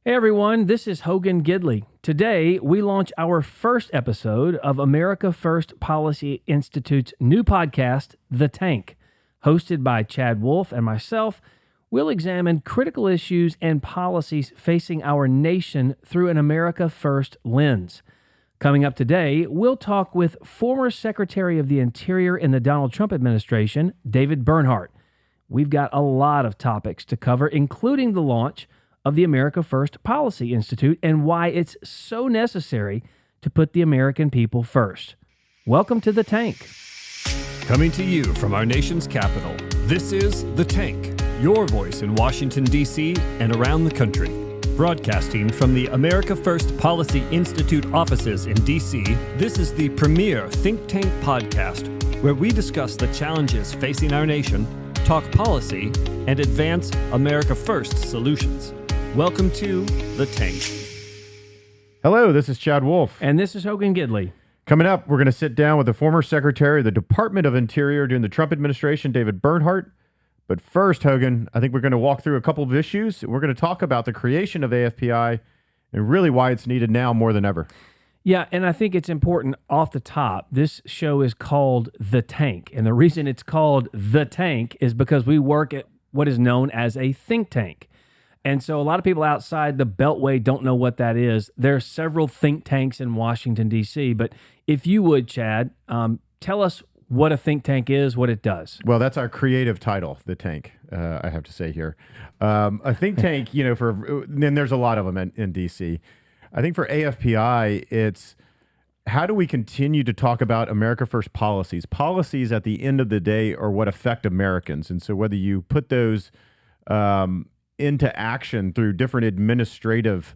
Hey everyone, this is Hogan Gidley. Today, we launch our first episode of America First Policy Institute's new podcast, The Tank. Hosted by Chad Wolf and myself, we'll examine critical issues and policies facing our nation through an America First lens. Coming up today, we'll talk with former Secretary of the Interior in the Donald Trump administration, David Bernhardt. We've got a lot of topics to cover, including the launch of the America First Policy Institute and why it's so necessary to put the American people first. Welcome to The Tank. Coming to you from our nation's capital, this is The Tank, your voice in Washington, D.C. and around the country. Broadcasting from the America First Policy Institute offices in D.C., this is the premier think tank podcast where we discuss the challenges facing our nation, talk policy, and advance America First solutions. Welcome to The Tank. Hello, this is Chad Wolf. And this is Hogan Gidley. Coming up, we're going to sit down with the former Secretary of the Department of Interior during the Trump administration, David Bernhardt. But first, Hogan, I think we're going to walk through a couple of issues. We're going to talk about the creation of AFPI and really why it's needed now more than ever. Yeah, and I think it's important off the top. This show is called The Tank. And the reason it's called The Tank is because we work at what is known as a think tank. And so a lot of people outside the Beltway don't know what that is. There are several think tanks in Washington, D.C. But if you would, Chad, tell us what a think tank is, what it does. Well, that's our creative title, The Tank, I have to say here. A think tank, then there's a lot of them in D.C. I think for AFPI, it's how do we continue to talk about America First policies? Policies at the end of the day are what affect Americans. And so whether you put those into action through different administrative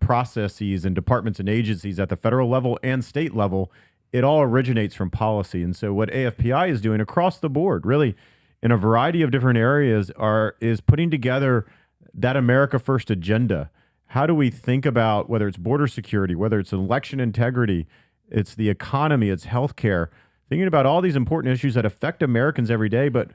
processes and departments and agencies at the federal level and state level, it all originates from policy. And so what AFPI is doing across the board, really in a variety of different areas, is putting together that America First agenda. How do we think about whether it's border security, whether it's election integrity, it's the economy, it's healthcare, thinking about all these important issues that affect Americans every day, but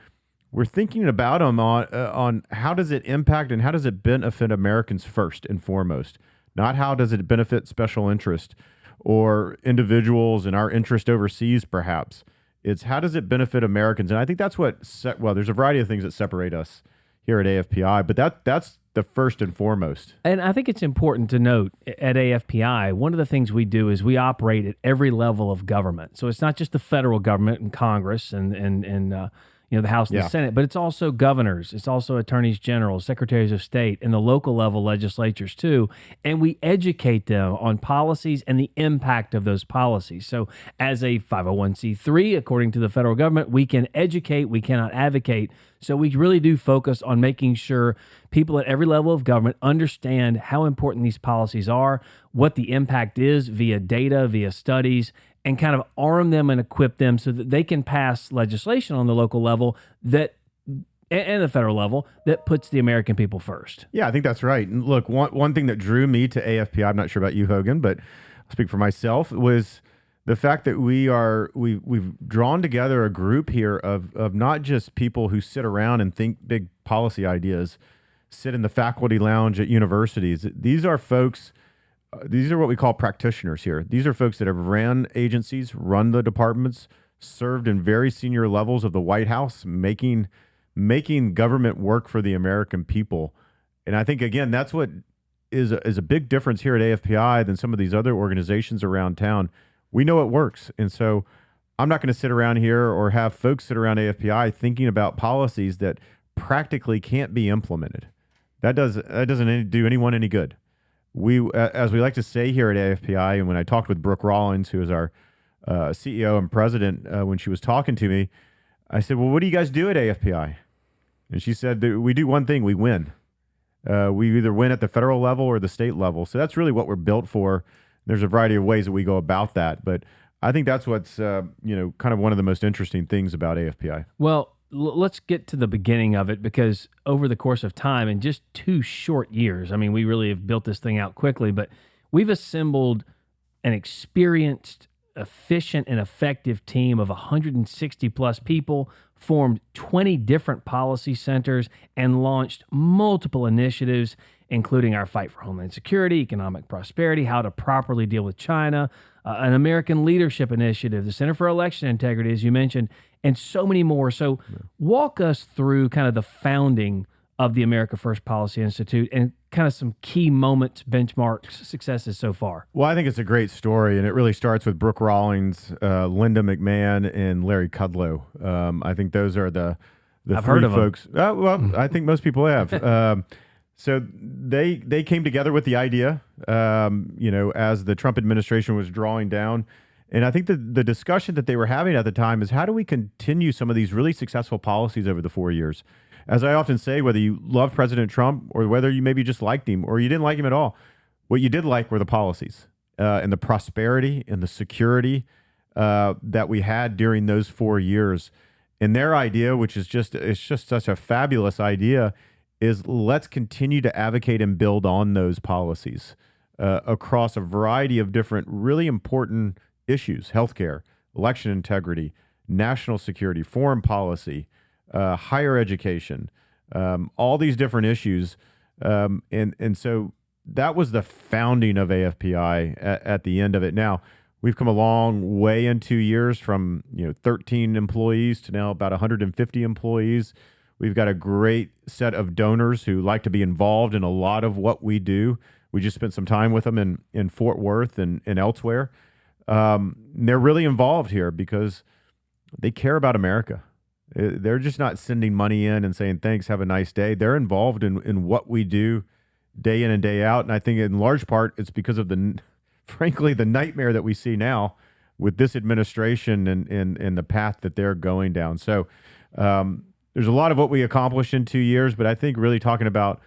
we're thinking about them on how does it impact and how does it benefit Americans first and foremost, not how does it benefit special interest or individuals and our interest overseas, perhaps. It's how does it benefit Americans? And I think that's there's a variety of things that separate us here at AFPI, but that's the first and foremost. And I think it's important to note at AFPI, one of the things we do is we operate at every level of government. So it's not just the federal government and Congress and the House and the Senate, but it's also governors, it's also attorneys general, secretaries of state, and the local level legislatures too. And we educate them on policies and the impact of those policies. So as a 501c3, according to the federal government, we can educate, we cannot advocate. So we really do focus on making sure people at every level of government understand how important these policies are, what the impact is via data, via studies, and kind of arm them and equip them so that they can pass legislation on the local level and the federal level that puts the American people first. Yeah, I think that's right. And look, one thing that drew me to AFPI, I'm not sure about you, Hogan, but I'll speak for myself, was the fact that we've drawn together a group here of not just people who sit around and think big policy ideas, sit in the faculty lounge at universities. These are folks. These are what we call practitioners here. These are folks that have ran agencies, run the departments, served in very senior levels of the White House, making government work for the American people. And I think, again, that's what is a big difference here at AFPI than some of these other organizations around town. We know it works. And so I'm not going to sit around here or have folks sit around AFPI thinking about policies that practically can't be implemented. That doesn't do anyone any good. As we like to say here at AFPI, and when I talked with Brooke Rollins, who is our CEO and president, when she was talking to me, I said, well, what do you guys do at AFPI? And she said, we do one thing, we win. We either win at the federal level or the state level. So that's really what we're built for. There's a variety of ways that we go about that. But I think that's what's kind of one of the most interesting things about AFPI. Well, let's get to the beginning of it, because over the course of time, in just 2 short years, I mean, we really have built this thing out quickly, but we've assembled an experienced, efficient, and effective team of 160 plus people, formed 20 different policy centers, and launched multiple initiatives. including our fight for Homeland Security, economic prosperity, how to properly deal with China, an American Leadership Initiative, the Center for Election Integrity, as you mentioned, and so many more. So walk us through kind of the founding of the America First Policy Institute and kind of some key moments, benchmarks, successes so far. Well, I think it's a great story, and it really starts with Brooke Rawlings, Linda McMahon, and Larry Kudlow. I think those are the I've three heard of folks. Well, I think most people have. So they came together with the idea, as the Trump administration was drawing down. And I think the discussion that they were having at the time is, how do we continue some of these really successful policies over the 4 years? As I often say, whether you love President Trump or whether you maybe just liked him or you didn't like him at all, what you did like were the policies and the prosperity and the security that we had during those 4 years. And their idea, which is it's just such a fabulous idea, is let's continue to advocate and build on those policies across a variety of different really important issues: healthcare, election integrity, national security, foreign policy, higher education, all these different issues. And so that was the founding of AFPI at the end of it. Now, we've come a long way in 2 years from 13 employees to now about 150 employees. We've got a great set of donors who like to be involved in a lot of what we do. We just spent some time with them in Fort Worth and elsewhere. They're really involved here because they care about America. They're just not sending money in and saying, thanks, have a nice day. They're involved in what we do day in and day out. And I think in large part, it's because of frankly, the nightmare that we see now with this administration and the path that they're going down. So there's a lot of what we accomplished in 2 years, but I think really talking about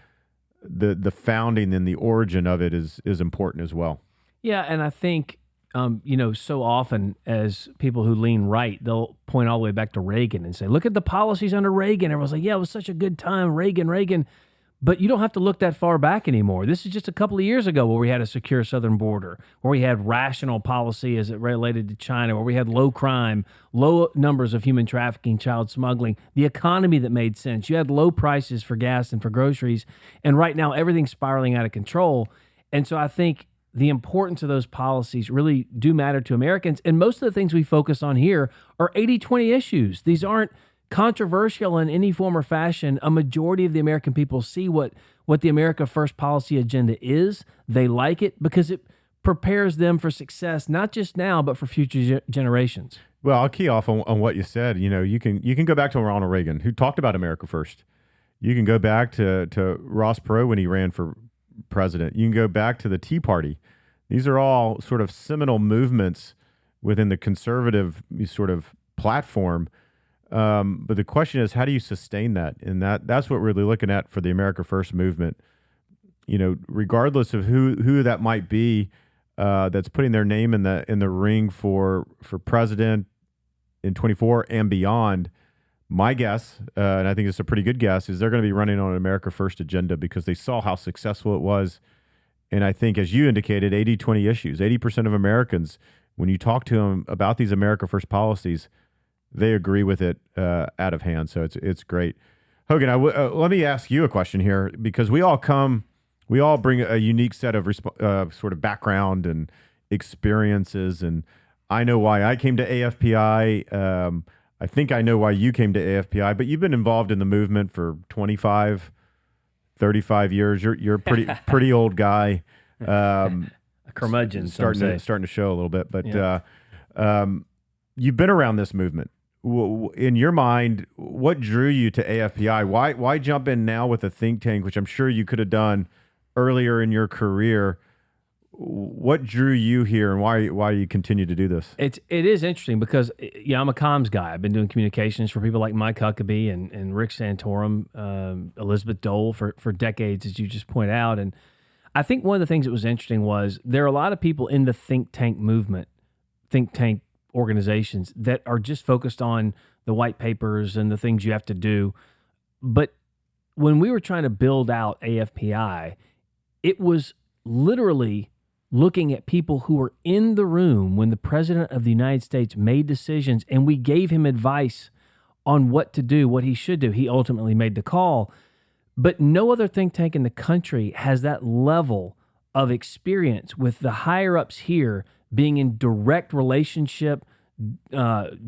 the founding and the origin of it is important as well. Yeah, and I think so often as people who lean right, they'll point all the way back to Reagan and say, look at the policies under Reagan. Everyone's like, yeah, it was such a good time, Reagan. But you don't have to look that far back anymore. This is just a couple of years ago where we had a secure southern border, where we had rational policy as it related to China, where we had low crime, low numbers of human trafficking, child smuggling, the economy that made sense. You had low prices for gas and for groceries. And right now, everything's spiraling out of control. And so I think the importance of those policies really do matter to Americans. And most of the things we focus on here are 80-20 issues. These aren't controversial in any form or fashion. A majority of the American people see what the America First policy agenda is. They like it because it prepares them for success, not just now, but for future generations. Well, I'll key off on what you said. You can go back to Ronald Reagan, who talked about America First. You can go back to Ross Perot when he ran for president. You can go back to the Tea Party. These are all sort of seminal movements within the conservative sort of platform. But the question is, how do you sustain that? And that's what we're really looking at for the America First movement. Regardless of who that might be, that's putting their name in the ring for president in 24 and beyond. My guess, and I think it's a pretty good guess, is they're going to be running on an America First agenda because they saw how successful it was. And I think, as you indicated, 80-20 issues. 80% of Americans, when you talk to them about these America First policies, they agree with it out of hand. So it's great. Hogan, let me ask you a question here, because we all bring a unique set of sort of background and experiences. And I know why I came to AFPI. I think I know why you came to AFPI, but you've been involved in the movement for 25, 35 years. You're a pretty old guy. A curmudgeon, starting to show a little bit, but yeah. You've been around this movement. In your mind, what drew you to AFPI? Why jump in now with a think tank, which I'm sure you could have done earlier in your career? What drew you here, and why you continue to do this? It is interesting because I'm a comms guy. I've been doing communications for people like Mike Huckabee and Rick Santorum, Elizabeth Dole for decades, as you just point out. And I think one of the things that was interesting was there are a lot of people in the think tank movement, think tank organizations that are just focused on the white papers and the things you have to do. But when we were trying to build out AFPI, it was literally looking at people who were in the room when the president of the United States made decisions, and we gave him advice on what to do, what he should do. He ultimately made the call. But no other think tank in the country has that level of experience with the higher ups here being in direct relationship,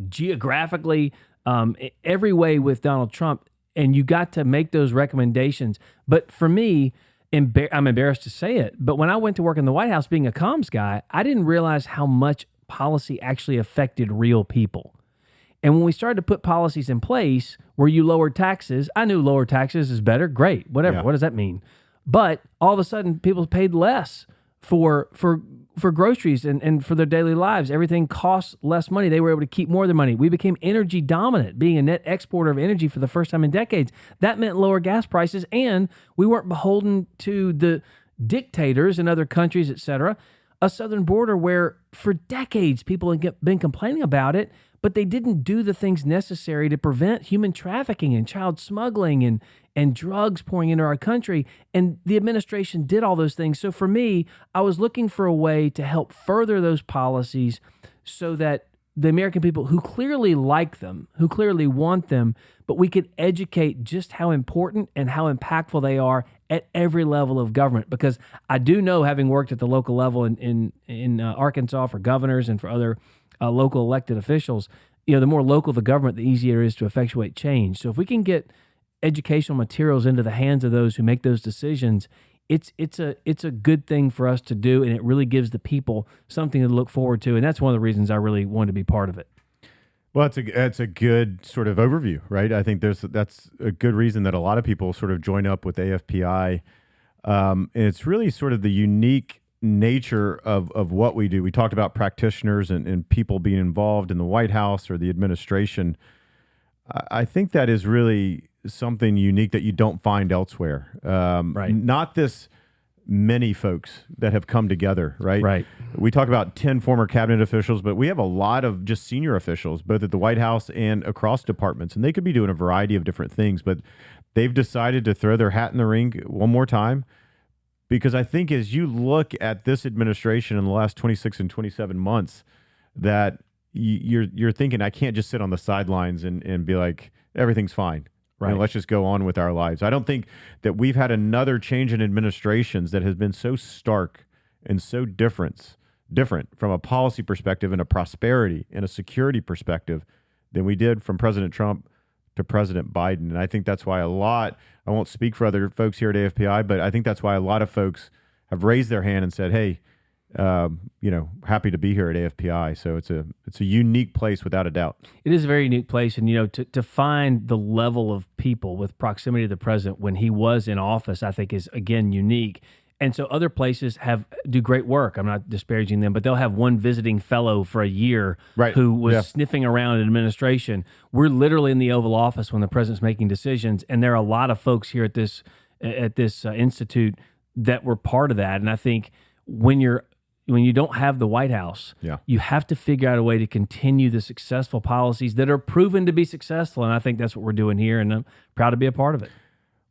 geographically, every way with Donald Trump. And you got to make those recommendations. But for me, I'm embarrassed to say it, but when I went to work in the White House being a comms guy, I didn't realize how much policy actually affected real people. And when we started to put policies in place where you lowered taxes, I knew lower taxes is better. Great, whatever. Yeah. What does that mean? But all of a sudden, people paid less for groceries and for their daily lives. Everything costs less money. They were able to keep more of their money. We became energy dominant, being a net exporter of energy for the first time in decades. That meant lower gas prices, and we weren't beholden to the dictators in other countries, et cetera. A southern border where for decades people have been complaining about it, but they didn't do the things necessary to prevent human trafficking and child smuggling and drugs pouring into our country. And the administration did all those things. So for me, I was looking for a way to help further those policies so that the American people who clearly like them, who clearly want them, but we could educate just how important and how impactful they are at every level of government. Because I do know, having worked at the local level in Arkansas for governors and for other local elected officials, the more local the government, the easier it is to effectuate change. So if we can get educational materials into the hands of those who make those decisions, it's a good thing for us to do, and it really gives the people something to look forward to. And that's one of the reasons I really wanted to be part of it. Well, it's a good sort of overview, right? I think that's a good reason that a lot of people sort of join up with AFPI. And it's really sort of the unique nature of what we do. We talked about practitioners and people being involved in the White House or the administration. I think that is really something unique that you don't find elsewhere. Right. Not this many folks that have come together, right? Right. We talk about 10 former cabinet officials, but we have a lot of just senior officials, both at the White House and across departments, and they could be doing a variety of different things, but they've decided to throw their hat in the ring one more time. Because I think as you look at this administration in the last 26 and 27 months, that you're thinking, I can't just sit on the sidelines and be like, everything's fine. Right. Let's just go on with our lives. I don't think that we've had another change in administrations that has been so stark and so different from a policy perspective and a prosperity and a security perspective than we did from President Trump to President Biden. And I think that's why I won't speak for other folks here at AFPI, but I think that's why a lot of folks have raised their hand and said, hey, happy to be here at AFPI. So it's a unique place without a doubt. It is a very unique place. And, to find the level of people with proximity to the president when he was in office, I think is, again, unique. And so other places do great work. I'm not disparaging them, but they'll have one visiting fellow for a year who was sniffing around in administration. We're literally in the Oval Office when the president's making decisions, and there are a lot of folks here at this institute that were part of that. And I think when you don't have the White House, you have to figure out a way to continue the successful policies that are proven to be successful. And I think that's what we're doing here, and I'm proud to be a part of it.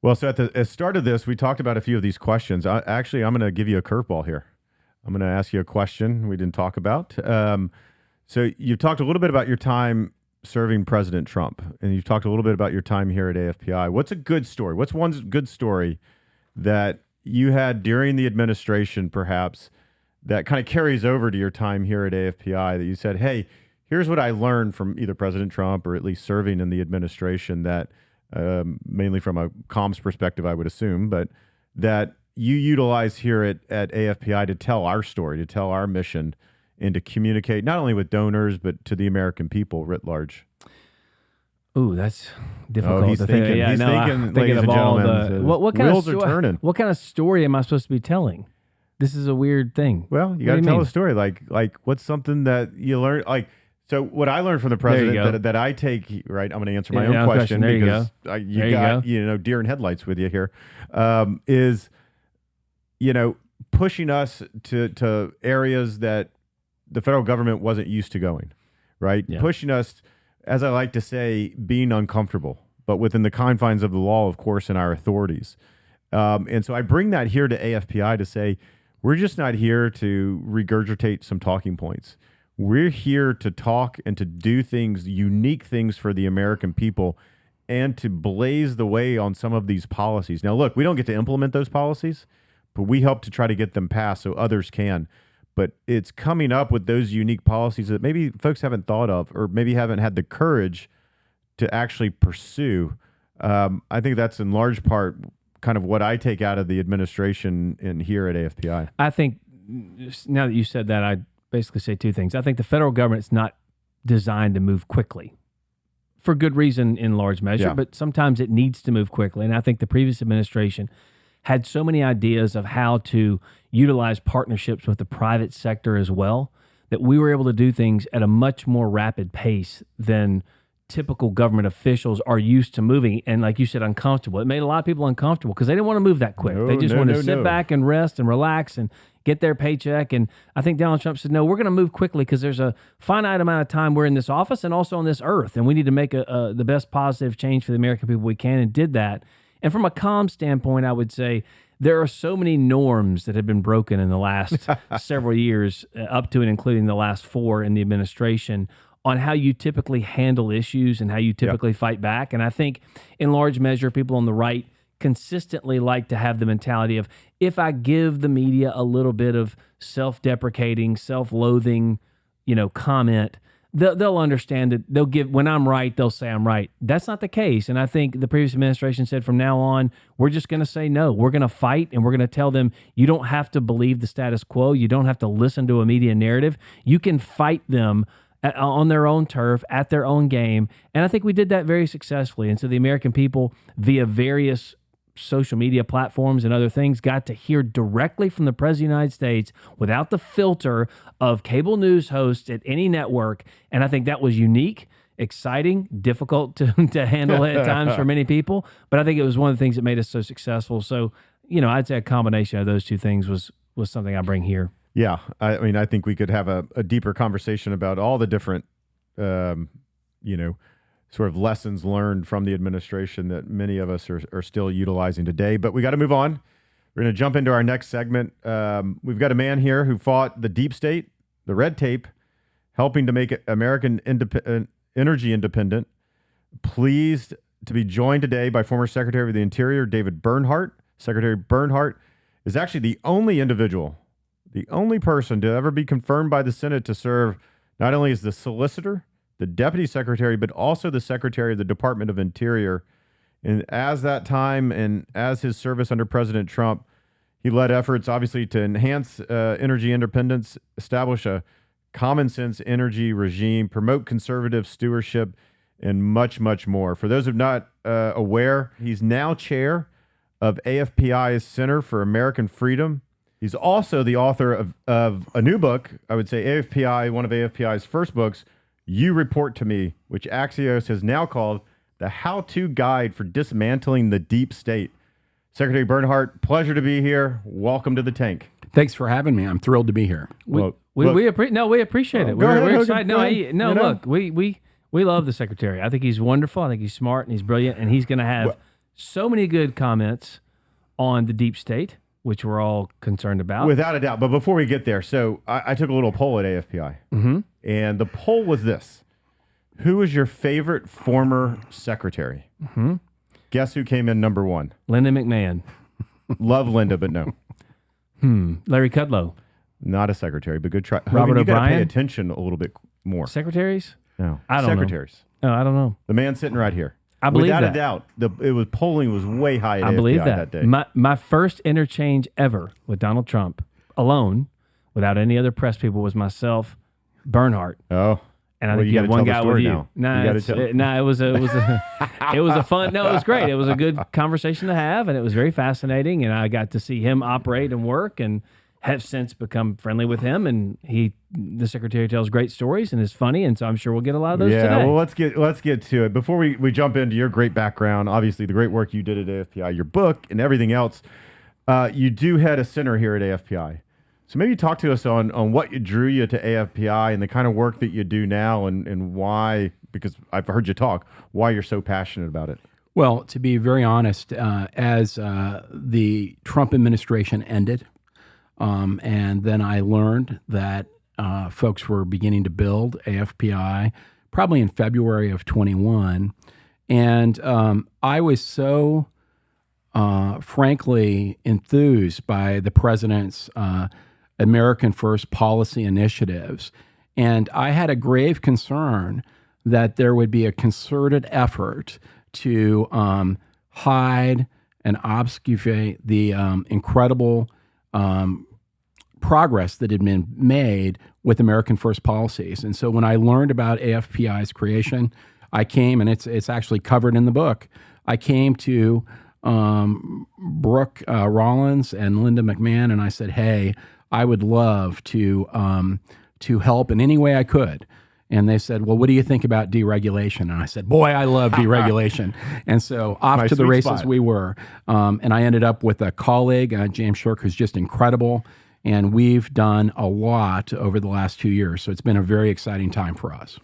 Well, so at the start of this, we talked about a few of these questions. I'm going to give you a curveball here. I'm going to ask you a question we didn't talk about. So you've talked a little bit about your time serving President Trump, and you've talked a little bit about your time here at AFPI. What's a good story? What's one good story that you had during the administration, perhaps, that kind of carries over to your time here at AFPI, that you said, hey, here's what I learned from either President Trump or at least serving in the administration that mainly from a comms perspective, I would assume, but that you utilize here at AFPI to tell our story, to tell our mission, and to communicate not only with donors, but to the American people writ large? Ooh, that's difficult. He's thinking, ladies and gentlemen, what kind wheels are turning. What kind of story am I supposed to be telling? This is a weird thing. Well, you got to tell a story. Like what's something that you learned? So what I learned from the president that I take, right, I'm going to answer my own question because you got deer in headlights with you here, is, pushing us to areas that the federal government wasn't used to going, right? Yeah. Pushing us, as I like to say, being uncomfortable, but within the confines of the law, of course, and our authorities. And so I bring that here to AFPI to say, we're just not here to regurgitate some talking points. We're here to talk and to do things, unique things for the American people, and to blaze the way on some of these policies. Now, look, we don't get to implement those policies, but we help to try to get them passed so others can. But it's coming up with those unique policies that maybe folks haven't thought of or maybe haven't had the courage to actually pursue. I think that's in large part kind of what I take out of the administration in here at AFPI. I think now that you said that, I basically say two things. I think the federal government's not designed to move quickly for good reason in large measure, but sometimes it needs to move quickly. And I think the previous administration had so many ideas of how to utilize partnerships with the private sector as well, that we were able to do things at a much more rapid pace than typical government officials are used to moving. And like you said, uncomfortable. It made a lot of people uncomfortable because they didn't want to move that quick. They just wanted to sit back and rest and relax and get their paycheck. And I think Donald Trump said, no, we're going to move quickly because there's a finite amount of time we're in this office and also on this earth. And we need to make the best positive change for the American people we can, and did that. And from a calm standpoint, I would say there are so many norms that have been broken in the last several years, up to and including the last 4 in the administration, on how you typically handle issues and how you typically fight back. And I think in large measure, people on the right consistently like to have the mentality of, if I give the media a little bit of self-deprecating, self-loathing, comment, they'll understand it. They'll give, when I'm right, they'll say I'm right. That's not the case. And I think the previous administration said, from now on, we're just going to say no. We're going to fight, and we're going to tell them, you don't have to believe the status quo. You don't have to listen to a media narrative. You can fight them on their own turf, at their own game. And I think we did that very successfully. And so the American people, via various social media platforms and other things, got to hear directly from the President of the United States without the filter of cable news hosts at any network. And I think that was unique, exciting, difficult to handle at times for many people. But I think it was one of the things that made us so successful. So, I'd say a combination of those two things was something I bring here. Yeah. I mean, I think we could have a deeper conversation about all the different, sort of lessons learned from the administration that many of us are still utilizing today. But we got to move on. We're going to jump into our next segment. We've got a man here who fought the deep state, the red tape, helping to make American energy independent. Pleased to be joined today by former Secretary of the Interior, David Bernhardt. Secretary Bernhardt is actually the only individual, the only person to ever be confirmed by the Senate to serve not only as the solicitor, the deputy secretary, but also the secretary of the Department of Interior. And as that time and as his service under President Trump, he led efforts, obviously, to enhance energy independence, establish a common sense energy regime, promote conservative stewardship, and much, much more. For those who are not aware, he's now chair of AFPI's Center for American Freedom. He's also the author of a new book, I would say AFPI, one of AFPI's first books, You Report to Me, which Axios has now called the how-to guide for dismantling the deep state. Secretary Bernhardt, pleasure to be here. Welcome to the tank. Thanks for having me. I'm thrilled to be here. We appreciate it. We're excited. Look, we love the secretary. I think he's wonderful. I think he's smart and he's brilliant, and he's going to have so many good comments on the deep state, which we're all concerned about. Without a doubt. But before we get there, so I took a little poll at AFPI, and the poll was this. Who is your favorite former secretary? Guess who came in number 1? Linda McMahon. Love Linda, but no. Larry Kudlow. Not a secretary, but good try. Robert O'Brien. You got to pay O'Brien? attention a little bit more. Secretaries? No. I don't know. Secretaries. Oh, I don't know. The man sitting right here. I believe Without that. a doubt, polling was way high at I AFPI believe that day. My first interchange ever with Donald Trump, alone, without any other press people, was myself, Bernhardt. Oh. And I think you had one guy with you. Now. It was a fun. No, it was great. It was a good conversation to have, and it was very fascinating. And I got to see him operate and work, and have since become friendly with him. And the secretary tells great stories and is funny, and so I'm sure we'll get a lot of those today. Well, let's get to it. Before we jump into your great background, obviously the great work you did at AFPI, your book, and everything else, you do head a center here at AFPI. So maybe talk to us on what drew you to AFPI and the kind of work that you do now, and why, because I've heard you talk, why you're so passionate about it. Well, to be very honest, as the Trump administration ended, and then I learned that folks were beginning to build AFPI probably in February of 21, And I was so, frankly, enthused by the president's American First policy initiatives. And I had a grave concern that there would be a concerted effort to hide and obfuscate the incredible progress that had been made with American First policies. And so when I learned about AFPI's creation, I came, and it's actually covered in the book. I came to Brooke Rollins and Linda McMahon, and I said, "Hey, I would love to help in any way I could." And they said, "Well, what do you think about deregulation?" And I said, "Boy, I love deregulation." And so off to the races we were. And I ended up with a colleague, James Shirk, who's just incredible. And we've done a lot over the last 2 years. So it's been a very exciting time for us.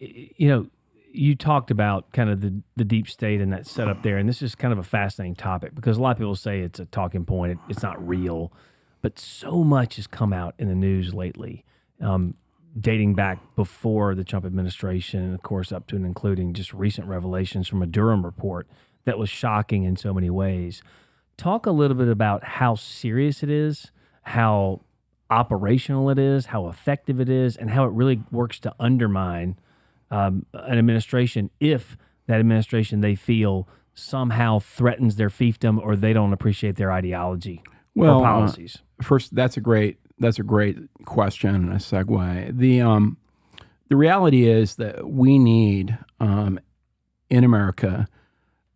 You talked about kind of the deep state and that setup there. And this is kind of a fascinating topic because a lot of people say it's a talking point. It's not real. But so much has come out in the news lately, dating back before the Trump administration and, of course, up to and including just recent revelations from a Durham report that was shocking in so many ways. Talk a little bit about how serious it is, how operational it is, how effective it is, and how it really works to undermine an administration if that administration they feel somehow threatens their fiefdom or they don't appreciate their ideology or policies. First, that's a great question and a segue. The reality is that we need in America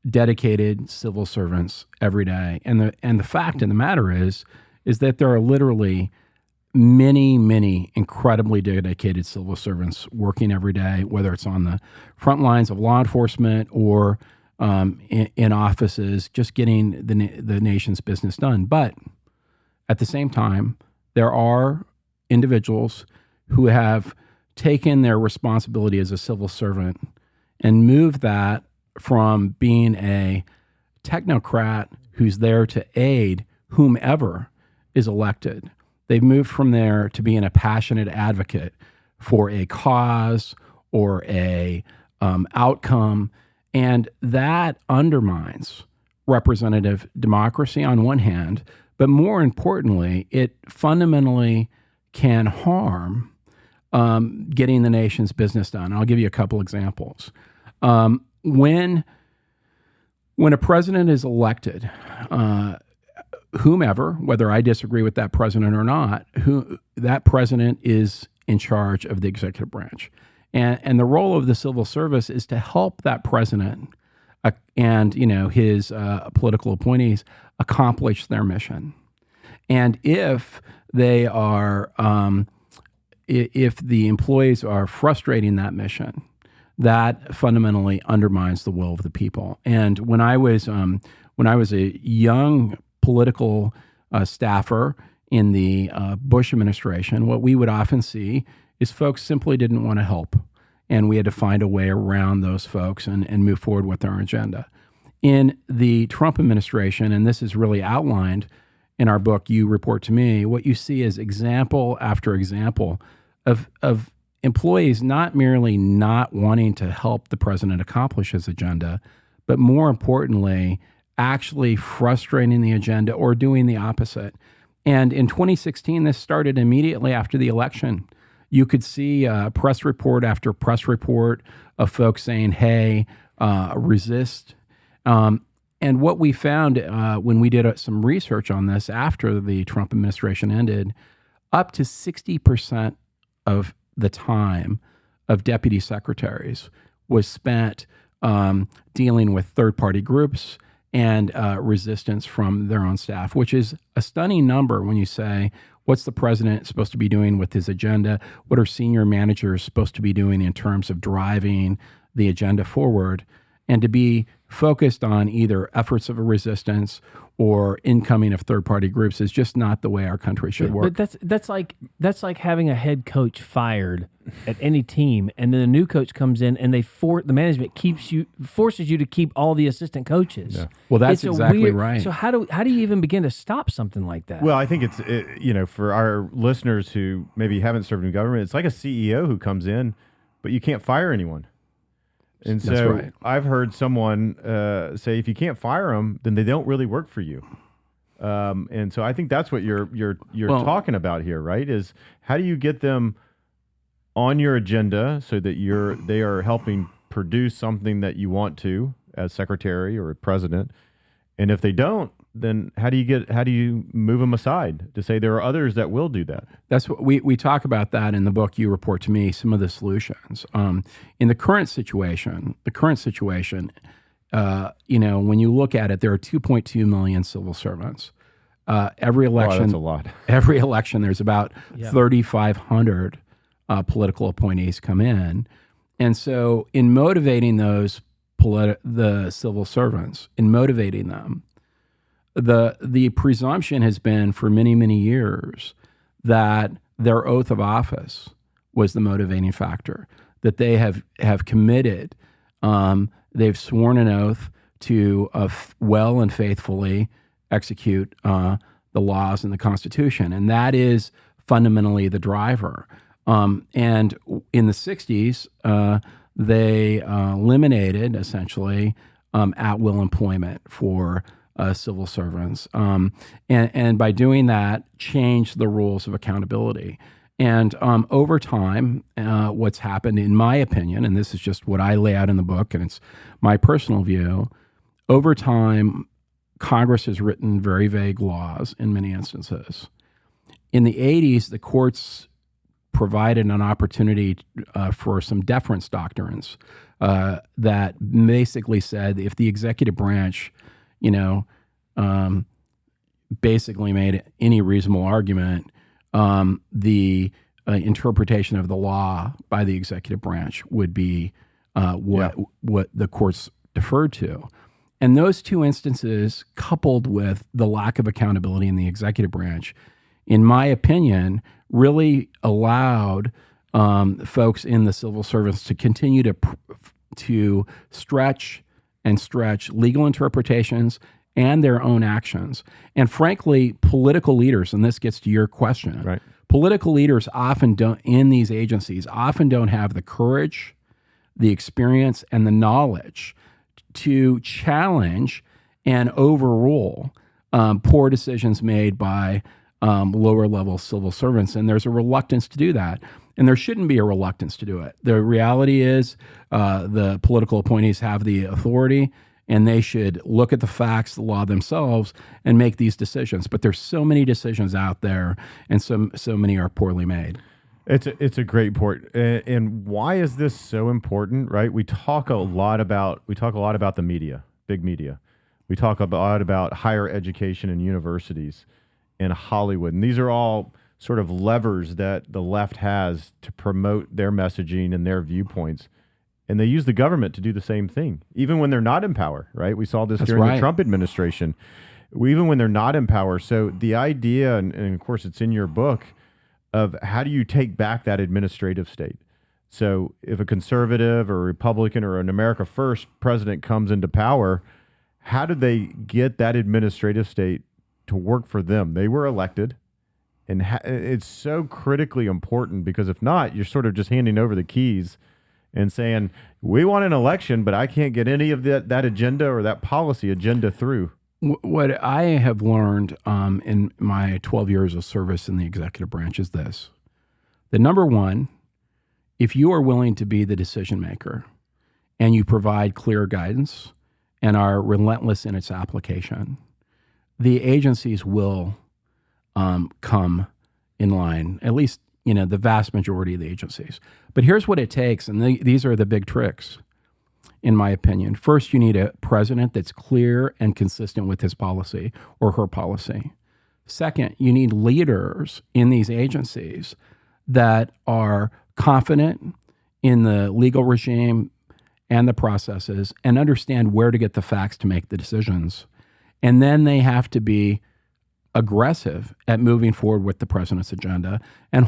dedicated civil servants every day, and the fact of the matter is that there are literally many incredibly dedicated civil servants working every day, whether it's on the front lines of law enforcement or in offices, just getting the nation's business done. But at the same time, there are individuals who have taken their responsibility as a civil servant and moved that from being a technocrat who's there to aid whomever is elected. They've moved from there to being a passionate advocate for a cause or a outcome, and that undermines representative democracy on one hand, but more importantly, it fundamentally can harm getting the nation's business done. I'll give you a couple examples. When a president is elected, whomever, whether I disagree with that president or not, that president is in charge of the executive branch. And the role of the civil service is to help that president and his political appointees accomplish their mission. And if they are, if the employees are frustrating that mission, that fundamentally undermines the will of the people. And when I was a young political staffer in the Bush administration, what we would often see is folks simply didn't want to help. And we had to find a way around those folks and move forward with our agenda. In the Trump administration, and this is really outlined in our book, You Report to Me, what you see is example after example of employees not merely not wanting to help the president accomplish his agenda, but more importantly, actually frustrating the agenda or doing the opposite. And in 2016, this started immediately after the election. You could see press report after press report of folks saying, hey, resist. And what we found when we did some research on this after the Trump administration ended, up to 60% of the time of deputy secretaries was spent dealing with third-party groups and resistance from their own staff, which is a stunning number when you say, what's the president supposed to be doing with his agenda? What are senior managers supposed to be doing in terms of driving the agenda forward? And to be focused on either efforts of a resistance or incoming of third-party groups is just not the way our country should work. But that's like having a head coach fired at any team, and then a new coach comes in, and the management forces you to keep all the assistant coaches. Yeah. Well, that's exactly right. So how do you even begin to stop something like that? Well, I think it's for our listeners who maybe haven't served in government, it's like a CEO who comes in, but you can't fire anyone. And That's so right. I've heard someone say, if you can't fire them, then they don't really work for you. And so I think that's what you're talking about here, right? Is how do you get them on your agenda so that they are helping produce something that you want to as secretary or president, and if they don't, then how do you move them aside to say there are others that will do that? That's what we talk about that in the book. You report to me some of the solutions. In the current situation, when you look at it, there are 2.2 million civil servants. Every election, that's a lot. Every election, there's about 3,500 political appointees come in, and so in motivating the civil servants, in motivating them, the presumption has been for many, many years that their oath of office was the motivating factor, that they have committed, they've sworn an oath to well and faithfully execute the laws and the Constitution. And that is fundamentally the driver. And in the 60s, they eliminated, essentially, at-will employment for civil servants. And by doing that, changed the rules of accountability. And over time, what's happened, in my opinion, and this is just what I lay out in the book, and it's my personal view, over time, Congress has written very vague laws in many instances. In the 80s, the courts provided an opportunity for some deference doctrines that basically said if the executive branch, basically made any reasonable argument, the interpretation of the law by the executive branch would be what the courts deferred to. And those two instances, coupled with the lack of accountability in the executive branch, in my opinion, really allowed folks in the civil service to continue to stretch legal interpretations and their own actions. And frankly, political leaders, and this gets to your question, right? Political leaders in these agencies often don't have the courage, the experience, and the knowledge to challenge and overrule poor decisions made by lower level civil servants. And there's a reluctance to do that. And there shouldn't be a reluctance to do it. The reality is the political appointees have the authority, and they should look at the facts, the law themselves, and make these decisions. But there's so many decisions out there, and so many are poorly made. It's a great point. And why is this so important, right? We talk a lot about the media, big media. We talk a lot about higher education and universities and Hollywood. And these are all sort of levers that the left has to promote their messaging and their viewpoints. And they use the government to do the same thing, even when they're not in power, right? We saw this during the Trump administration, even when they're not in power. So the idea, and of course it's in your book, of how do you take back that administrative state? So if a conservative or a Republican or an America First president comes into power, how do they get that administrative state to work for them? They were elected, and it's so critically important, because if not, you're sort of just handing over the keys and saying, we want an election, but I can't get any of that agenda or that policy agenda through. What I have learned in my 12 years of service in the executive branch is this. The number one, if you are willing to be the decision maker and you provide clear guidance and are relentless in its application, the agencies will come in line, at least the vast majority of the agencies. But here's what it takes, and these are the big tricks, in my opinion. First, you need a president that's clear and consistent with his policy or her policy. Second, you need leaders in these agencies that are confident in the legal regime and the processes and understand where to get the facts to make the decisions. And then they have to be aggressive at moving forward with the president's agenda and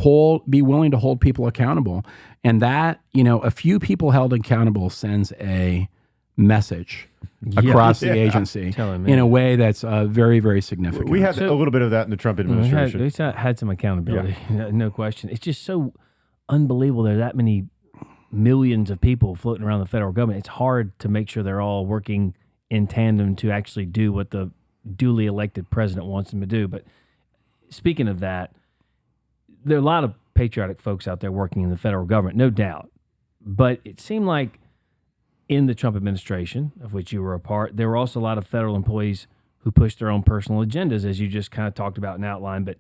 be willing to hold people accountable. And that, a few people held accountable sends a message across the agency in a way that's very, very significant. We had a little bit of that in the Trump administration. We had some accountability, no question. It's just so unbelievable there are that many millions of people floating around the federal government, it's hard to make sure they're all working in tandem to actually do what the duly elected president wants them to do. But speaking of that, there are a lot of patriotic folks out there working in the federal government, no doubt. But it seemed like in the Trump administration, of which you were a part, there were also a lot of federal employees who pushed their own personal agendas, as you just kind of talked about and outlined. But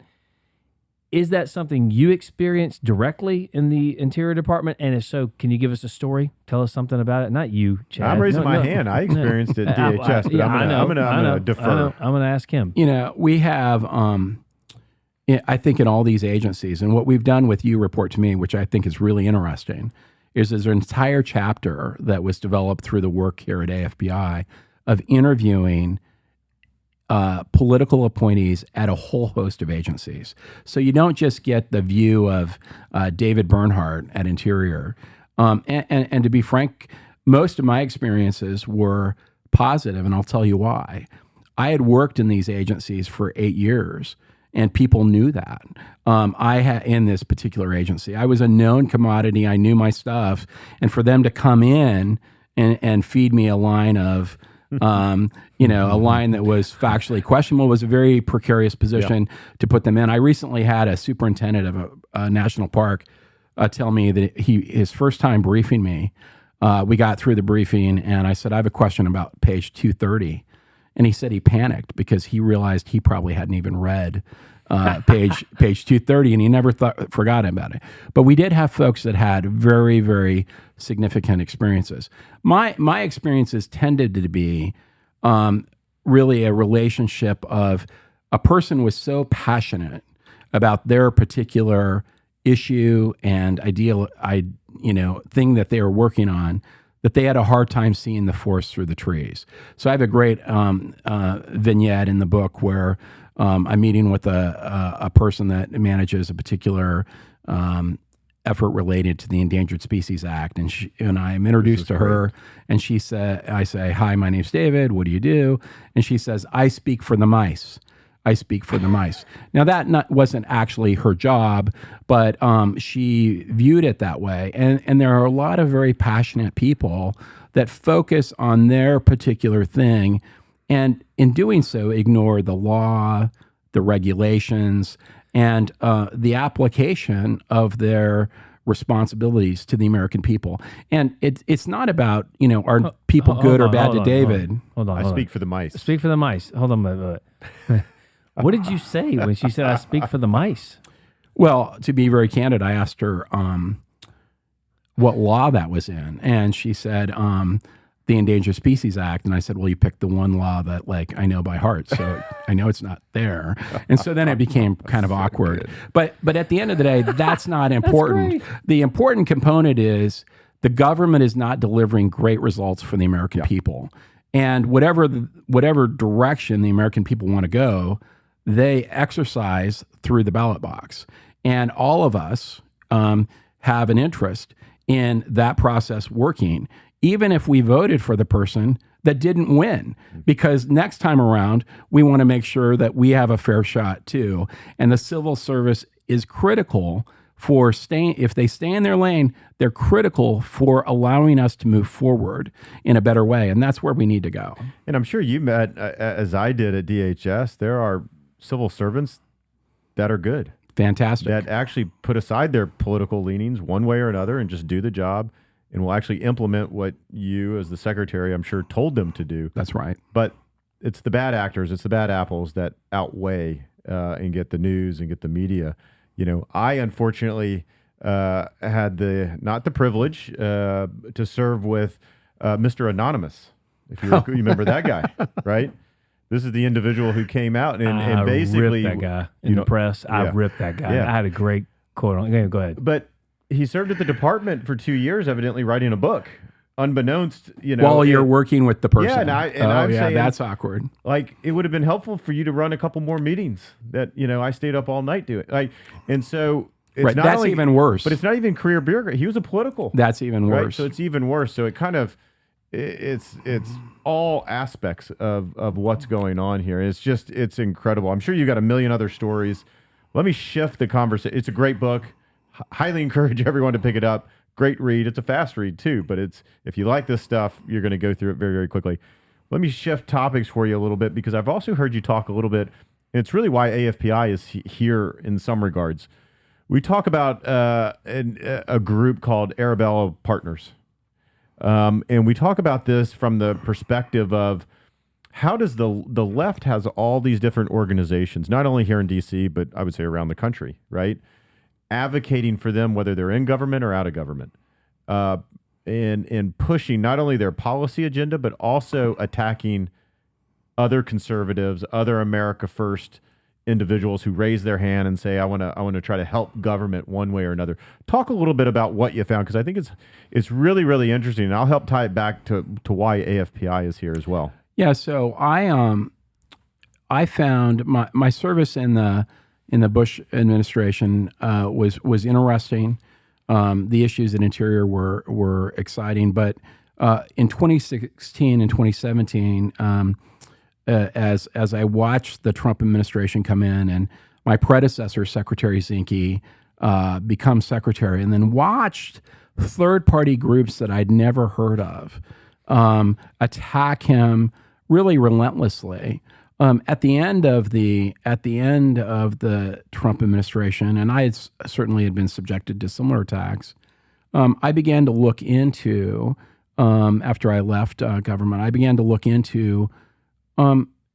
is that something you experienced directly in the Interior Department? And if so, can you give us a story? Tell us something about it. Not you, Chad. I'm raising my hand. I experienced it at DHS, but I'm gonna defer. I'm gonna ask him. We have, I think, in all these agencies, and what we've done with You Report to Me, which I think is really interesting, is there's an entire chapter that was developed through the work here at AFPI of interviewing political appointees at a whole host of agencies. So you don't just get the view of David Bernhardt at Interior. And to be frank, most of my experiences were positive, and I'll tell you why. I had worked in these agencies for 8 years, and people knew that. I had in this particular agency, I was a known commodity. I knew my stuff, and for them to come in and feed me a line of a line that was factually questionable was a very precarious position to put them in. I recently had a superintendent of a national park tell me that his first time briefing me, we got through the briefing, and I said, I have a question about page 230. And he said he panicked because he realized he probably hadn't even read page 230, and he never forgot about it. But we did have folks that had very, very significant experiences. My experiences tended to be really a relationship of a person was so passionate about their particular issue and ideal, thing that they were working on, that they had a hard time seeing the forest through the trees. So I have a great vignette in the book where I'm meeting with a person that manages a particular effort related to the Endangered Species Act, and I'm introduced to her, and I say, "Hi, my name's David. What do you do?" And she says, "I speak for the mice. I speak for the mice." Now that wasn't actually her job, but she viewed it that way. And there are a lot of very passionate people that focus on their particular thing, and in doing so, ignore the law, the regulations, and the application of their responsibilities to the American people. And it's not about, are people good or bad to David. Hold on. I speak for the mice. Speak for the mice. Hold on a minute. What did you say when she said, "I speak for the mice"? Well, to be very candid, I asked her what law that was in, and she said the Endangered Species Act. And I said, "Well, you picked the one law that I know by heart, so I know it's not there." And so then it became kind of awkward. But at the end of the day, that's not important. The important component is the government is not delivering great results for the American people, and whatever direction the American people want to go, they exercise through the ballot box. And all of us have an interest in that process working, even if we voted for the person that didn't win, because next time around, we want to make sure that we have a fair shot too. And the civil service is critical for if they stay in their lane, they're critical for allowing us to move forward in a better way. And that's where we need to go. And I'm sure you met, as I did at DHS, there are civil servants that are good. Fantastic. That actually put aside their political leanings one way or another and just do the job and will actually implement what you, as the secretary, I'm sure, told them to do. That's right. But it's the bad actors, it's the bad apples that outweigh and get the news and get the media. I unfortunately had not the privilege to serve with Mr. Anonymous, if you remember that guy, right? This is the individual who came out and basically ripped that guy in the press. I ripped that guy. Yeah. I had a great quote on. Go ahead. But he served at the department for 2 years, evidently writing a book, unbeknownst. While you're working with the person. Yeah, I'm saying, that's awkward. It would have been helpful for you to run a couple more meetings that I stayed up all night doing. And so it's not that's only, even worse. But it's not even career bureaucracy. He was a political. That's even worse. Right? So it's even worse. So it kind of. It's all aspects of what's going on here. It's incredible. I'm sure you got a million other stories. Let me shift the conversation. It's a great book. Highly encourage everyone to pick it up. great read. It's a fast read too, but if you like this stuff, you're going to go through it very, very quickly. Let me shift topics for you a little bit, because I've also heard you talk a little bit. And it's really why AFPI is here in some regards. We talk about a group called Arabella Partners. And we talk about this from the perspective of how does the left has all these different organizations, not only here in D.C., but I would say around the country, right? Advocating for them, whether they're in government or out of government. And pushing not only their policy agenda, but also attacking other conservatives, other America First individuals who raise their hand and say, I want to try to help government one way or another. Talk a little bit about what you found, because I think it's really, really interesting. And I'll help tie it back to why AFPI is here as well. Yeah, so I found my service in the Bush administration was interesting. The issues in Interior were exciting, but in 2016 and 2017, as I watched the Trump administration come in and my predecessor, Secretary Zinke, become secretary, and then watched third-party groups that I'd never heard of attack him really relentlessly. At the end of the Trump administration, and I certainly had been subjected to similar attacks, I began to look into, after I left government, I began to look into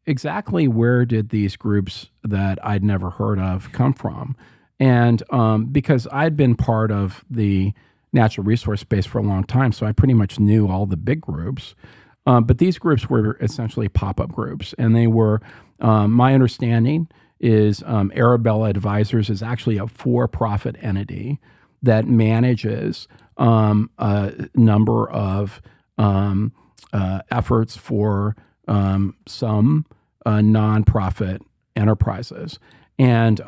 exactly where did these groups that I'd never heard of come from. And because I'd been part of the natural resource space for a long time, so I pretty much knew all the big groups. But these groups were essentially pop-up groups, and they were, my understanding is Arabella Advisors is actually a for-profit entity that manages a number of efforts for some nonprofit enterprises. And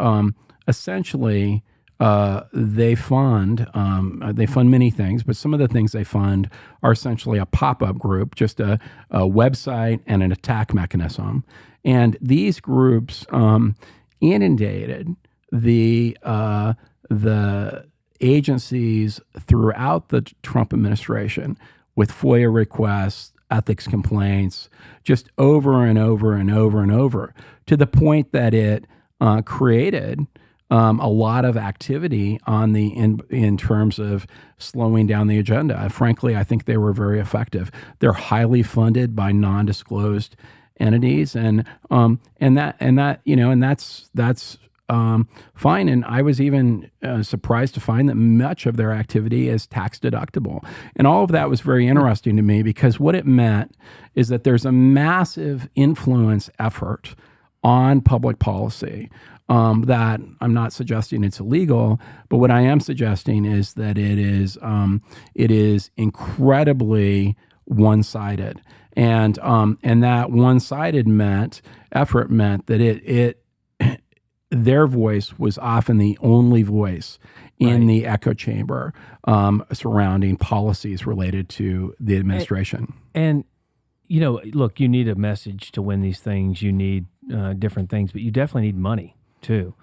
essentially, they fund many things, but some of the things they fund are essentially a pop-up group, just a website and an attack mechanism. And these groups inundated the agencies throughout the Trump administration with FOIA requests, ethics complaints, just over and over and over and over, to the point that it created a lot of activity on in terms of slowing down the agenda. Frankly, I think they were very effective. They're highly funded by non-disclosed entities, and that's fine. And I was even surprised to find that much of their activity is tax deductible. And all of that was very interesting to me, because what it meant is that there's a massive influence effort on public policy. That I'm not suggesting it's illegal, but what I am suggesting is that it is incredibly one-sided, and that one-sided effort meant that their voice was often the only voice in the echo chamber surrounding policies related to the administration. And look, you need a message to win these things. You need different things, but you definitely need money too.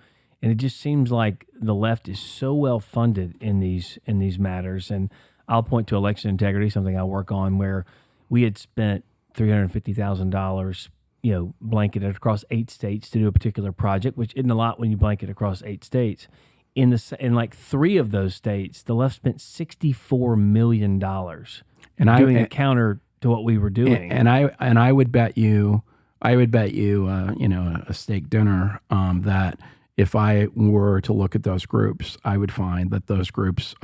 And it just seems like the left is so well funded in these matters. And I'll point to election integrity, something I work on, where we had spent $350,000, blanketed across 8 states to do a particular project, which isn't a lot when you blanket across 8 states. In like 3 of those states, the left spent $64 million doing a counter to what we were doing. And I would bet you, a steak dinner, that if I were to look at those groups, I would find that those groups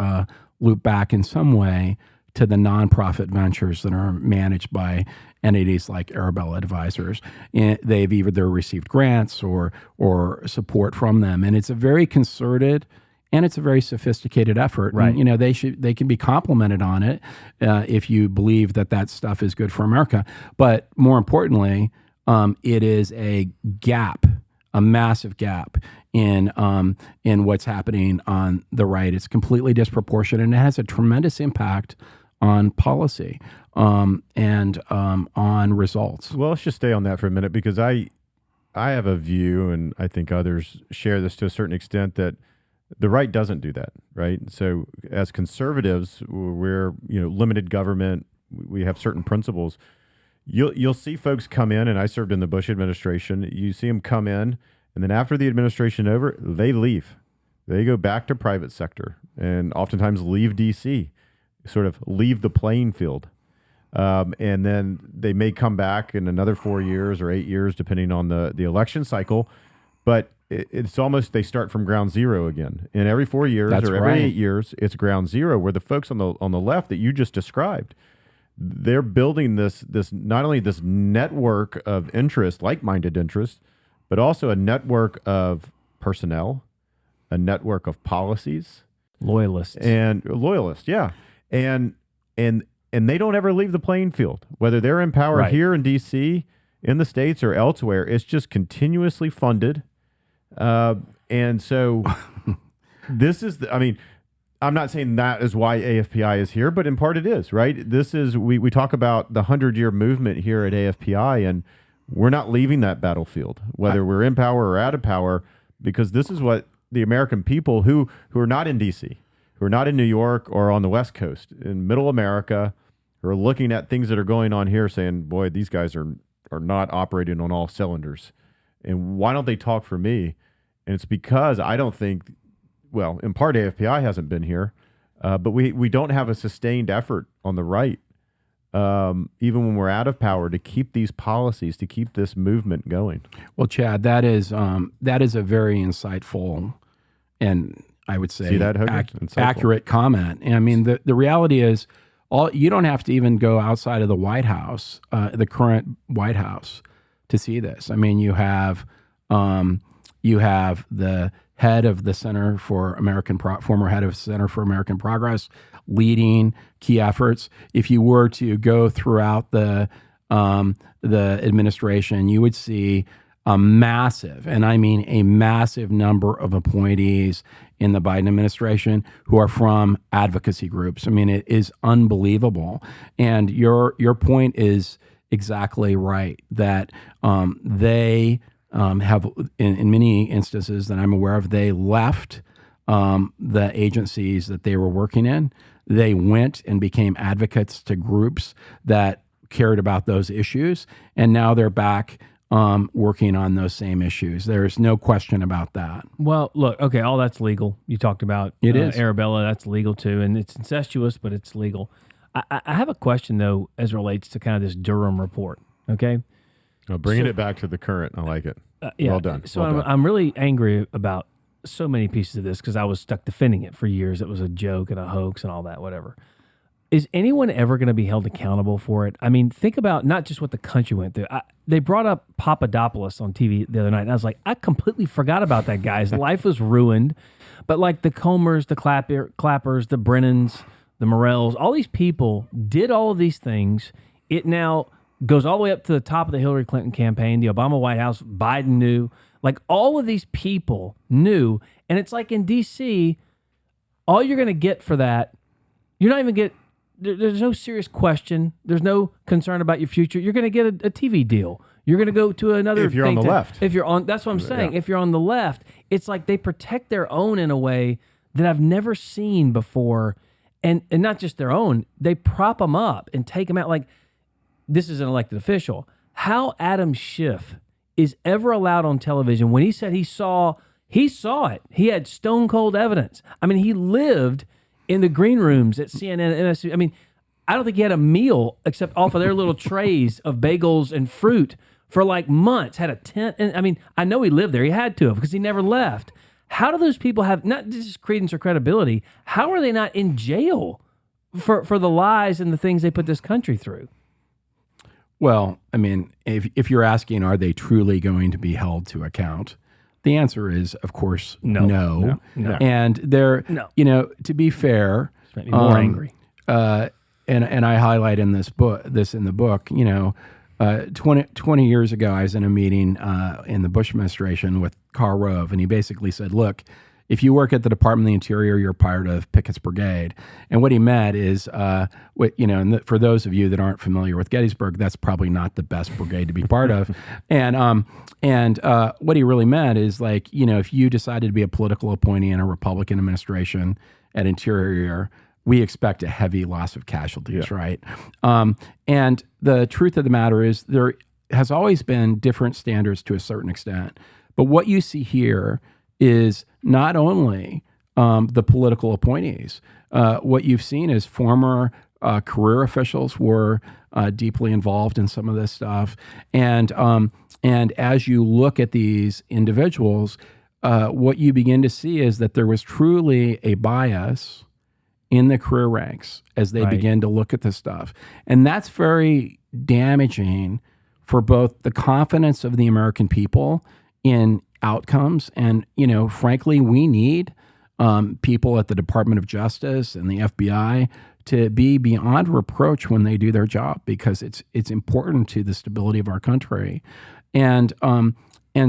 loop back in some way to the nonprofit ventures that are managed by entities like Arabella Advisors. And they've either received grants or support from them, and it's a very concerted and it's a very sophisticated effort. Right. And, they can be complimented on it if you believe that stuff is good for America. But more importantly, it is a massive gap in what's happening on the right. It's completely disproportionate, and it has a tremendous impact on policy and on results. Well, let's just stay on that for a minute, because I have a view, and I think others share this to a certain extent, that The right doesn't do that, right? So as conservatives, we're limited government. We have certain principles. You'll see folks come in, and I served in the Bush administration. You see them come in, and then after the administration over, they leave. They go back to private sector, and oftentimes leave D.C., sort of leave the playing field. And then they may come back in another 4 years or 8 years, depending on the election cycle. But it's almost they start from ground zero again. And every 4 years or every 8 years, it's ground zero, where the folks on the left that you just described, they're building this not only this network of interest, like-minded interests, but also a network of personnel, a network of policies, loyalists, yeah, and they don't ever leave the playing field, whether they're in power here in D.C., in the States, or elsewhere. It's just continuously funded, and so this is I'm not saying that is why AFPI is here, but in part it is, right? This is, we talk about the 100-year movement here at AFPI, and we're not leaving that battlefield, whether we're in power or out of power, because this is what the American people who are not in D.C., who are not in New York or on the West Coast, in middle America, who are looking at things that are going on here saying, boy, these guys are not operating on all cylinders. And why don't they talk for me? And it's because I don't think, well, in part AFPI hasn't been here, but we don't have a sustained effort on the right, even when we're out of power, to keep these policies, to keep this movement going. Well, Chad, that is a very insightful and I would say accurate comment. And I mean, the reality is, you don't have to even go outside of the White House, the current White House, to see this. I mean, you have the head of the Center for former head of Center for American Progress, leading key efforts. If you were to go throughout the administration, you would see a massive, and I mean a massive number of appointees in the Biden administration who are from advocacy groups. I mean, it is unbelievable. And your point is exactly right, that they have, in many instances that I'm aware of, they left the agencies that they were working in. They went and became advocates to groups that cared about those issues, and now they're back working on those same issues. There's no question about that. Well, look, okay, all that's legal. You talked about it is Arabella, that's legal too, and it's incestuous, but it's legal. I have a question, though, as it relates to kind of this Durham report, okay? Bringing it back to the current. I like it. Yeah. Well done. So well I'm really angry about so many pieces of this because I was stuck defending it for years. It was a joke and a hoax and all that, whatever. Is anyone ever going to be held accountable for it? I mean, think about not just what the country went through. They brought up Papadopoulos on TV the other night, and I was like, I completely forgot about that guy. His life was ruined. But like the Comers, the Clappers, the Brennans, the Morells, all these people did all of these things. It now goes all the way up to the top of the Hillary Clinton campaign, the Obama White House, Biden knew. Like all of these people knew. And it's like in D.C., all you're going to get for that, you're not even there's no serious question. There's no concern about your future. You're going to get a TV deal. You're going to go to another. If you're on the left. If you're on, that's what I'm saying. Yeah. If you're on the left, it's like they protect their own in a way that I've never seen before. And not just their own, they prop them up and take them out. Like, this is an elected official. How Adam Schiff is ever allowed on television when he said he saw it. He had stone cold evidence. I mean, he lived in the green rooms at CNN and MSNBC. I mean, I don't think he had a meal except off of their little trays of bagels and fruit for like months. Had a tent. And I mean, I know he lived there. He had to have because he never left. How do those people have not just credence or credibility? How are they not in jail for the lies and the things they put this country through? Well, I mean, if you're asking, are they truly going to be held to account? The answer is, of course, no. And they're, to be fair, it's made me more angry. And I highlight in this in the book, 20 years ago, I was in a meeting in the Bush administration with Karl Rove, and he basically said, look, if you work at the Department of the Interior, you're part of Pickett's Brigade. And what he meant is, for those of you that aren't familiar with Gettysburg, that's probably not the best brigade to be part of. And what he really meant is if you decided to be a political appointee in a Republican administration at Interior, we expect a heavy loss of casualties, right? And the truth of the matter is there has always been different standards to a certain extent. But what you see here is not only the political appointees. What you've seen is former career officials were deeply involved in some of this stuff. And as you look at these individuals, what you begin to see is that there was truly a bias in the career ranks as they begin to look at this stuff. And that's very damaging for both the confidence of the American people in outcomes. And, frankly, we need people at the Department of Justice and the FBI to be beyond reproach when they do their job, because it's important to the stability of our country. And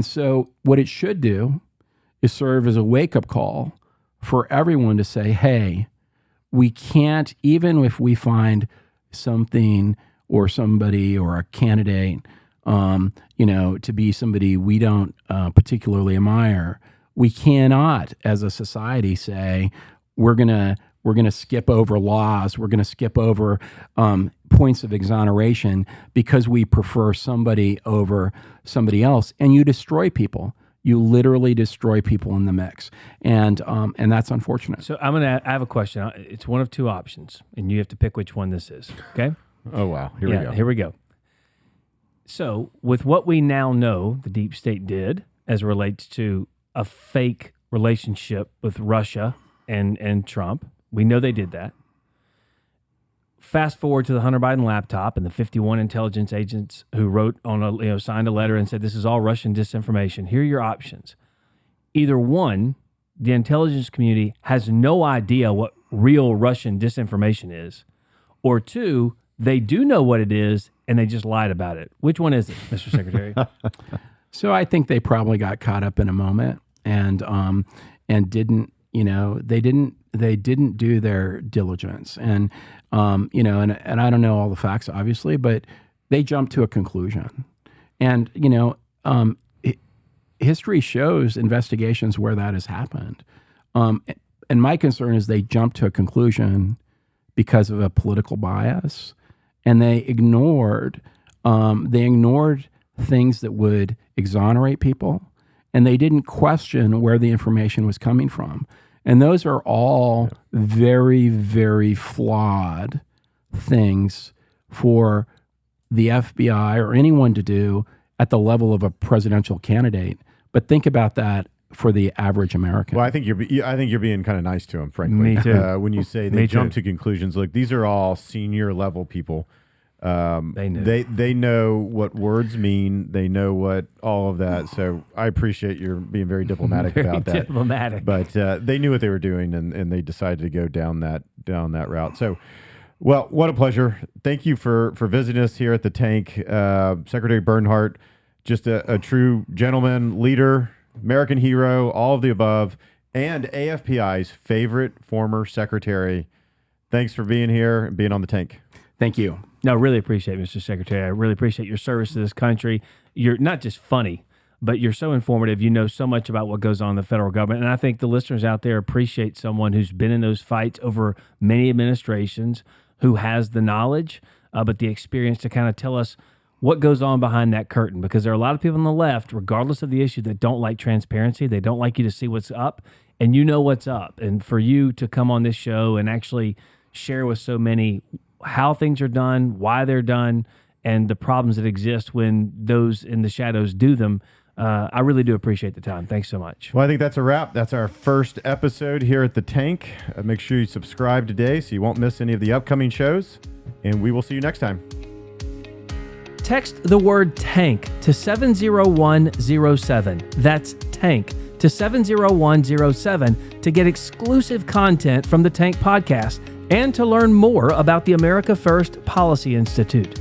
so what it should do is serve as a wake-up call for everyone to say, hey, we can't, even if we find something or somebody or a candidate, to be somebody we don't particularly admire, we cannot, as a society, say we're gonna skip over laws, we're gonna skip over points of exoneration because we prefer somebody over somebody else, and you destroy people. You literally destroy people in the mix, and that's unfortunate. So I have a question. It's one of two options, and you have to pick which one this is. Okay? Oh wow! Here we go. So with what we now know, the deep state did as it relates to a fake relationship with Russia and Trump, we know they did that. Fast forward to the Hunter Biden laptop and the 51 intelligence agents who wrote on signed a letter and said this is all Russian disinformation. Here are your options. Either one, the intelligence community has no idea what real Russian disinformation is, or two, they do know what it is and they just lied about it. Which one is it, Mr. Secretary? So I think they probably got caught up in a moment and didn't, they didn't do their diligence. And and I don't know all the facts, obviously, but they jumped to a conclusion. And, history shows investigations where that has happened. And my concern is they jumped to a conclusion because of a political bias, and they ignored things that would exonerate people, and they didn't question where the information was coming from. And those are all very, very flawed things for the FBI or anyone to do at the level of a presidential candidate. But think about that for the average American. Well, I think you're being kind of nice to them, frankly. Me too. When you say they jump to conclusions, look, these are all senior level people. They know what words mean. They know what all of that. So I appreciate your being very diplomatic about that. Diplomatic. But they knew what they were doing, and they decided to go down that route. So, well, what a pleasure. Thank you for visiting us here at the Tank, Secretary Bernhardt. Just a true gentleman, leader, American hero, all of the above, and AFPI's favorite former secretary. Thanks for being here and being on the Tank. Thank you. No, really appreciate it, Mr. Secretary. I really appreciate your service to this country. You're not just funny, but you're so informative. You know so much about what goes on in the federal government. And I think the listeners out there appreciate someone who's been in those fights over many administrations, who has the knowledge, but the experience to kind of tell us what goes on behind that curtain. Because there are a lot of people on the left, regardless of the issue, that don't like transparency. They don't like you to see what's up, and you know what's up. And for you to come on this show and actually share with so many how things are done, why they're done, and the problems that exist when those in the shadows do them, I really do appreciate the time. Thanks so much. Well, I think that's a wrap. That's our first episode here at the Tank. Make sure you subscribe today so you won't miss any of the upcoming shows, and we will see you next time. Text the word TANK to 70107. That's TANK to 70107 to get exclusive content from the Tank podcast and to learn more about the America First Policy Institute.